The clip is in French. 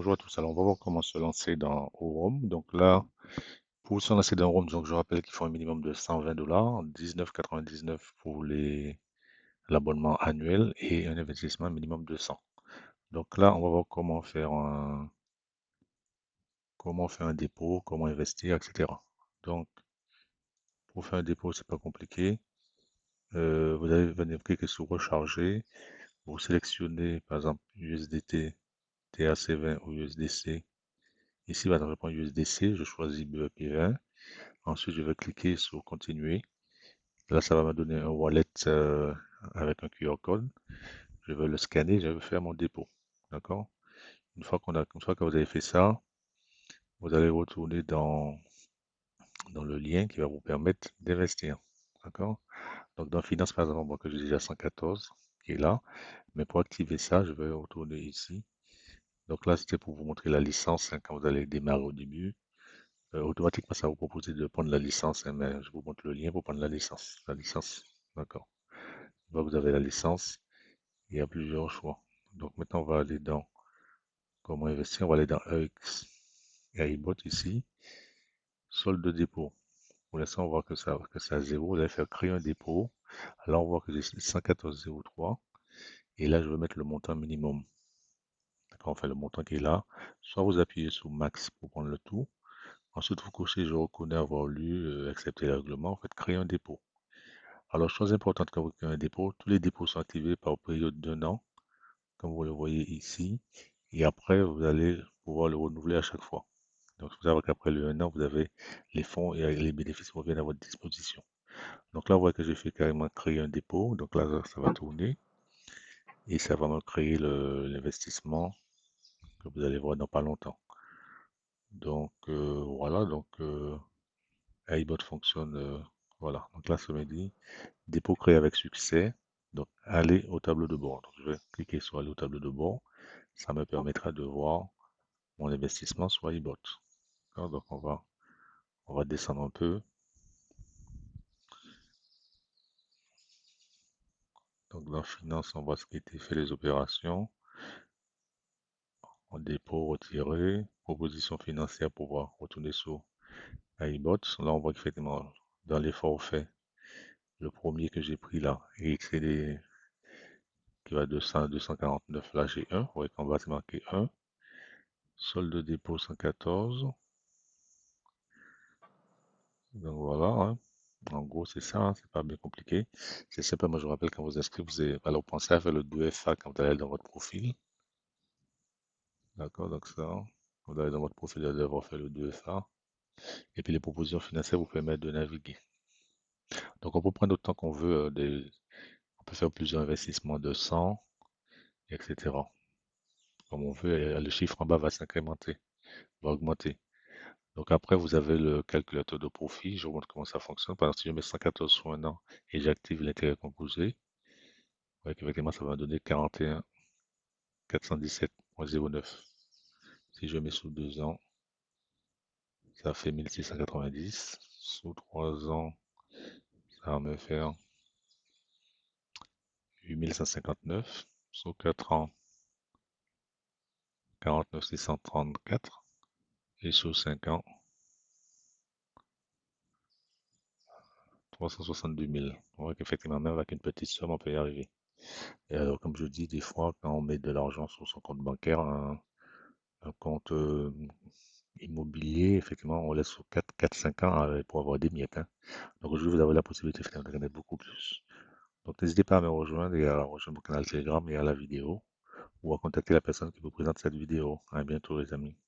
Bonjour à tous, alors on va voir comment se lancer dans Orum. Donc là, pour se lancer dans Orum, donc je rappelle qu'il faut un minimum de 120 $, 19,99 pour l'abonnement annuel et un investissement minimum de 100. Donc là, on va voir comment faire un dépôt, comment investir, etc. Donc pour faire un dépôt, c'est pas compliqué. Vous allez venir cliquer sur recharger. Vous sélectionnez par exemple USDT, TAC20 ou USDC. Ici, je prends USDC, je choisis BEP20. Ensuite, je vais cliquer sur continuer. Là, ça va me donner un wallet avec un QR code. Je vais le scanner, je vais faire mon dépôt. D'accord? Une fois que vous avez fait ça, vous allez retourner dans le lien qui va vous permettre d'investir. D'accord? Donc, dans Finance, par exemple, moi que j'ai déjà 114 qui est là. Mais pour activer ça, je vais retourner ici. Donc là, c'était pour vous montrer la licence hein, quand vous allez démarrer au début. Automatiquement, ça va vous proposer de prendre la licence, hein, mais je vous montre le lien pour prendre la licence. La licence, d'accord. Une fois que vous avez la licence, il y a plusieurs choix. Donc maintenant, on va aller dans comment investir. On va aller dans EX et iBot ici. Solde de dépôt. Pour l'instant, on voit que c'est à zéro. Vous allez faire créer un dépôt. Alors, on voit que j'ai 114,03. Et là, je vais mettre le montant minimum. D'accord, enfin le montant qui est là. Soit vous appuyez sur Max pour prendre le tout. Ensuite, vous cochez je reconnais avoir lu, accepter le règlement. En fait, créer un dépôt. Alors, chose importante quand vous créez un dépôt, tous les dépôts sont activés par période d'un an, comme vous le voyez ici. Et après, vous allez pouvoir le renouveler à chaque fois. Donc, il faut savoir qu'après le 1 an, vous avez les fonds et les bénéfices qui reviennent à votre disposition. Donc là, vous voyez que j'ai fait carrément créer un dépôt. Donc là, ça va tourner et ça va me créer l'investissement que vous allez voir dans pas longtemps. Donc voilà, donc iBot fonctionne. Voilà, donc là, ça me dit dépôt créé avec succès. Donc, aller au tableau de bord. Donc, je vais cliquer sur aller au tableau de bord. Ça me permettra de voir mon investissement sur iBot. Donc, on va descendre un peu. Donc, dans Finance, on voit ce qui a été fait, les opérations. En dépôt, retiré. Proposition financière pour pouvoir retourner sur iBot. Là, on voit qu'effectivement, dans les forfaits, le premier que j'ai pris là, et qui va de 100 à 249, là j'ai 1. Vous voyez qu'en bas, c'est marqué 1. Solde de dépôt 114. Donc voilà, hein. En gros, c'est ça, hein, c'est pas bien compliqué. C'est simplement, je vous rappelle, quand vous inscrivez, alors pensez à faire le 2FA quand vous allez dans votre profil. D'accord, donc ça, vous allez dans votre profil, vous allez devoir faire le 2FA. Et puis les propositions financières vous permettent de naviguer. Donc on peut prendre autant qu'on veut, on peut faire plusieurs investissements de 100, etc. Comme on veut, et le chiffre en bas va s'incrémenter, va augmenter. Donc après, vous avez le calculateur de profit. Je vous montre comment ça fonctionne. Par exemple, si je mets 114 sur un an et j'active l'intérêt composé, vous voyez qu'effectivement, ça va me donner 41 417,09. Si je mets sous 2 ans, ça fait 1690. Sous 3 ans, ça va me faire 8159. Sous 4 ans, 49 634. Et sous 5 ans, 362 000. On voit qu'effectivement, même avec une petite somme, on peut y arriver. Et alors, comme je dis, des fois, quand on met de l'argent sur son compte bancaire, un compte immobilier, effectivement, on laisse sur 4-5 ans pour avoir des miettes, hein. Donc aujourd'hui, vous avez la possibilité finalement de gagner beaucoup plus. Donc n'hésitez pas à me rejoindre et à rejoindre mon canal Telegram et à la vidéo ou à contacter la personne qui vous présente cette vidéo. À bientôt les amis.